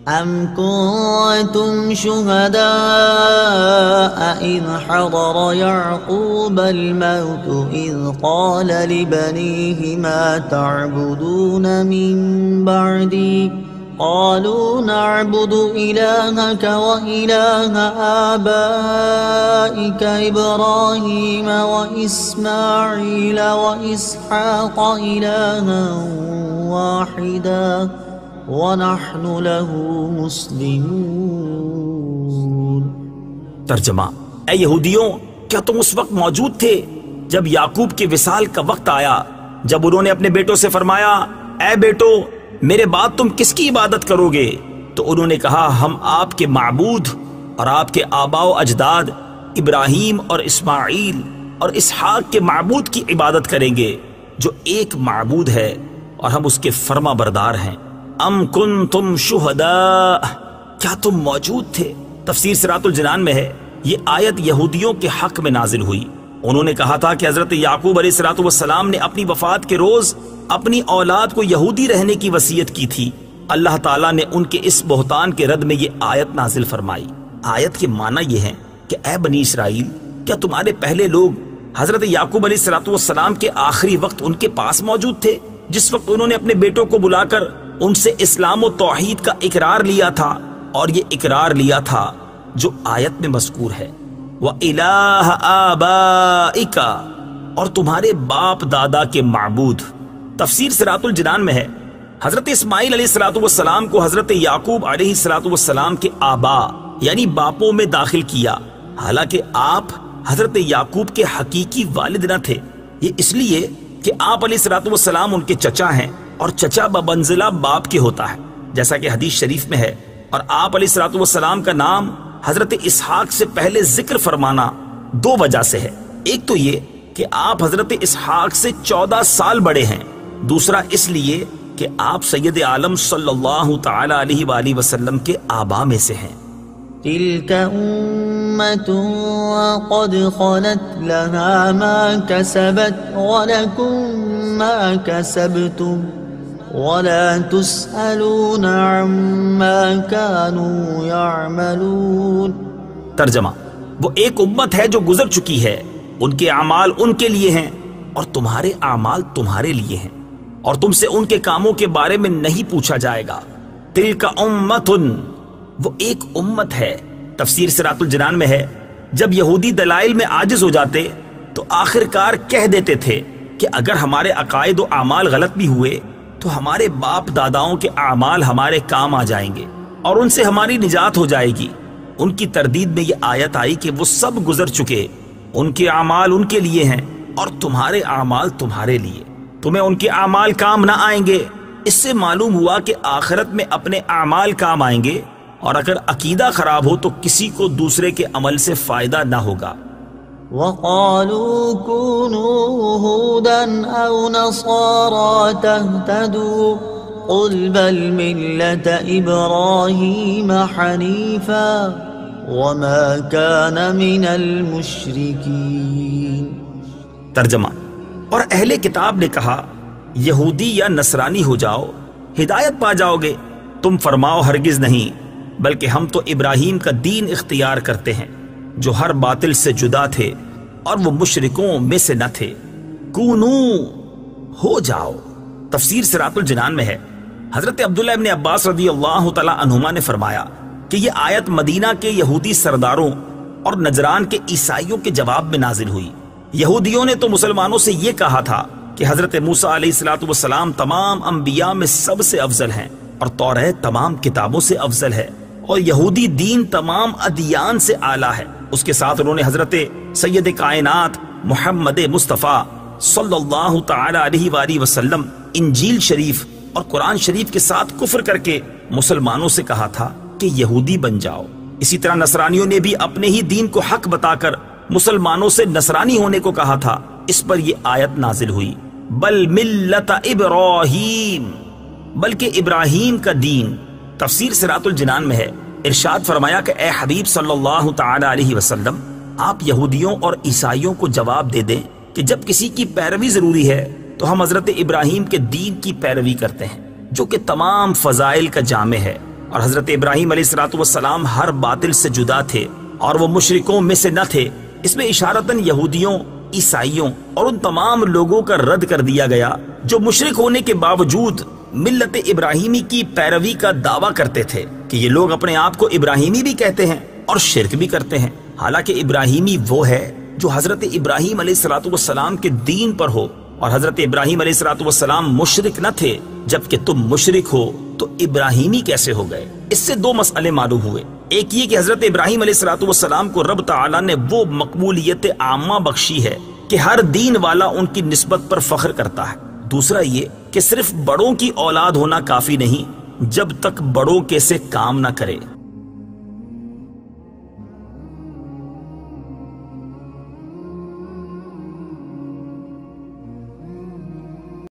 أَمْ كُنْتُمْ شُهَدَاءَ إِذْ حَضَرَ يَعْقُوبَ الْمَوْتُ إِذْ قَالَ لِبَنِيهِ مَا تَعْبُدُونَ مِنْ بَعْدِي قَالُوا نَعْبُدُ إِلَٰهَكَ وَإِلَٰهَ آبَائِكَ إِبْرَاهِيمَ وَإِسْمَاعِيلَ وَإِسْحَاقَ إِلَٰهًا وَاحِدًا وَنَحْنُ لَهُ مُسْلِمُونَ۔ ترجمہ: اے یہودیوں، کیا تم اس وقت موجود تھے جب یعقوب کے وصال کا وقت آیا، جب انہوں نے اپنے بیٹوں سے فرمایا، اے بیٹو، میرے بعد تم کس کی عبادت کرو گے؟ تو انہوں نے کہا، ہم آپ کے معبود اور آپ کے آباء و اجداد ابراہیم اور اسماعیل اور اسحاق کے معبود کی عبادت کریں گے، جو ایک معبود ہے اور ہم اس کے فرما بردار ہیں۔ ام کنتم شہداء، کیا تم موجود تھے؟ تفسیر صراط الجنان میں ہے، یہ آیت یہودیوں کے حق میں نازل ہوئی۔ انہوں نے کہا تھا کہ حضرت یعقوب علیہ السلام نے اپنی وفات کے روز اپنی اولاد کو یہودی رہنے کی وصیت کی تھی۔ اللہ تعالیٰ نے ان کے اس بہتان کے رد میں یہ آیت نازل فرمائی۔ آیت کے معنی یہ ہیں کہ اے بنی اسرائیل، کیا تمہارے پہلے لوگ حضرت یعقوب علیہ السلام کے آخری وقت ان کے پاس موجود تھے، جس وقت انہوں نے اپنے بیٹوں کو بلا کر ان سے اسلام و توحید کا اقرار لیا تھا، اور یہ اقرار لیا تھا جو آیت میں مذکور ہے، وَإِلَٰهَ آبَائِكَ، اور تمہارے باپ دادا کے معبود۔ تفسیر صراط الجنان میں ہے، حضرت اسماعیل علیہ السلام کو حضرت یعقوب علیہ السلام کے آبا یعنی باپوں میں داخل کیا، حالانکہ آپ حضرت یعقوب کے حقیقی والد نہ تھے۔ یہ اس لیے کہ آپ علیہ السلام ان کے چچا ہیں، اور چچا بمنزلہ باپ کے ہوتا ہے، جیسا کہ حدیث شریف میں ہے۔ اور آپ علیہ السلام کا نام حضرت اسحاق سے پہلے ذکر فرمانا دو وجہ سے ہے۔ ایک تو یہ کہ آپ حضرت اسحاق سے 14 سال بڑے ہیں، دوسرا اس لیے کہ آپ سید عالم صلی اللہ تعالی علیہ وآلہ وسلم کے آبا میں سے ہیں۔ تِلْكَ أُمَّةٌ قَدْ خَلَتْ لَهَا مَا كَسَبَتْ وَلَكُمْ مَا كَسَبْتُمْ وَلَا تُسْأَلُونَ عَمَّا كَانُوا يَعْمَلُونَ۔ ترجمہ: وہ ایک امت ہے جو گزر چکی ہے، ان کے اعمال ان کے لیے ہیں اور تمہارے اعمال تمہارے لیے ہیں، اور تم سے ان کے کاموں کے بارے میں نہیں پوچھا جائے گا۔ تِلْكَ أُمَّةٌ، وہ ایک امت ہے۔ تفسیر صراط الجنان میں ہے، جب یہودی دلائل میں عاجز ہو جاتے تو آخرکار کہہ دیتے تھے کہ اگر ہمارے عقائد و اعمال غلط بھی ہوئے تو ہمارے باپ داداؤں کے اعمال ہمارے کام آ جائیں گے اور ان سے ہماری نجات ہو جائے گی۔ ان کی تردید میں یہ آیت آئی کہ وہ سب گزر چکے، ان کے اعمال ان کے لیے ہیں اور تمہارے اعمال تمہارے لیے، تمہیں ان کے اعمال کام نہ آئیں گے۔ اس سے معلوم ہوا کہ آخرت میں اپنے اعمال کام آئیں گے، اور اگر عقیدہ خراب ہو تو کسی کو دوسرے کے عمل سے فائدہ نہ ہوگا۔ وَقَالُوا كُونُوا هُودًا أَوْ نَصَارَىٰ تَهْتَدُوا قُلْ بَلْ مِلَّةَ إِبْرَاهِيمَ حَنِيفًا وَمَا كَانَ مِنَ الْمُشْرِكِينَ۔ ترجمہ: اور اہل کتاب نے کہا، یہودی یا نصرانی ہو جاؤ، ہدایت پا جاؤ گے۔ تم فرماؤ، ہرگز نہیں، بلکہ ہم تو ابراہیم کا دین اختیار کرتے ہیں، جو ہر باطل سے جدا تھے اور وہ مشرکوں میں سے نہ تھے۔ کونو، ہو جاؤ۔ تفسیر صراط الجنان میں ہے، حضرت عبداللہ ابن عباس رضی اللہ تعالی عنہما نے فرمایا کہ یہ آیت مدینہ کے یہودی سرداروں اور نجران کے عیسائیوں کے جواب میں نازل ہوئی۔ یہودیوں نے تو مسلمانوں سے یہ کہا تھا کہ حضرت موسیٰ علیہ السلام تمام انبیاء میں سب سے افضل ہیں، اور توریت تمام کتابوں سے افضل ہے، اور یہودی دین تمام ادیان سے اعلیٰ ہے۔ اس کے ساتھ انہوں نے حضرت سید کائنات محمد مصطفیٰ صلی اللہ تعالی علیہ وآلہ وسلم، انجیل شریف اور قرآن شریف کے ساتھ کفر کر کے مسلمانوں سے کہا تھا کہ یہودی بن جاؤ۔ اسی طرح نصرانیوں نے بھی اپنے ہی دین کو حق بتا کر مسلمانوں سے نصرانی ہونے کو کہا تھا۔ اس پر یہ آیت نازل ہوئی، بل ملت ابراہیم، بلکہ ابراہیم کا دین۔ تفسیر صراط الجنان میں ہے، ارشاد فرمایا کہ اے حبیب صلی اللہ تعالی علیہ وسلم، آپ یہودیوں اور عیسائیوں کو جواب دے دیں کہ جب کسی کی پیروی ضروری ہے تو ہم حضرت ابراہیم کے دین کی پیروی کرتے ہیں، جو کہ تمام فضائل کا جامع ہے، اور حضرت ابراہیم علیہ الصلوۃ والسلام ہر باطل سے جدا تھے اور وہ مشرکوں میں سے نہ تھے، اس میں اشارتاً یہودیوں، عیسائیوں اور ان تمام لوگوں کا رد کر دیا گیا جو مشرک ہونے کے باوجود ملت ابراہیمی کی پیروی کا دعویٰ کرتے تھے کہ یہ لوگ اپنے آپ کو ابراہیمی بھی کہتے ہیں اور شرک بھی کرتے ہیں، حالانکہ ابراہیمی وہ ہے جو حضرت ابراہیم علیہ الصلوۃ والسلام کے دین پر ہو، اور حضرت ابراہیم علیہ الصلوۃ والسلام مشرک نہ تھے، جبکہ تم مشرک ہو تو ابراہیمی کیسے ہو گئے؟ اس سے دو مسئلے معلوم ہوئے، ایک یہ کہ حضرت ابراہیم علیہ الصلوۃ والسلام کو رب تعالیٰ نے وہ مقبولیت عامہ بخشی ہے کہ ہر دین والا ان کی نسبت پر فخر کرتا ہے، دوسرا یہ کہ صرف بڑوں کی اولاد ہونا کافی نہیں جب تک بڑوں کے سے کام نہ کرے۔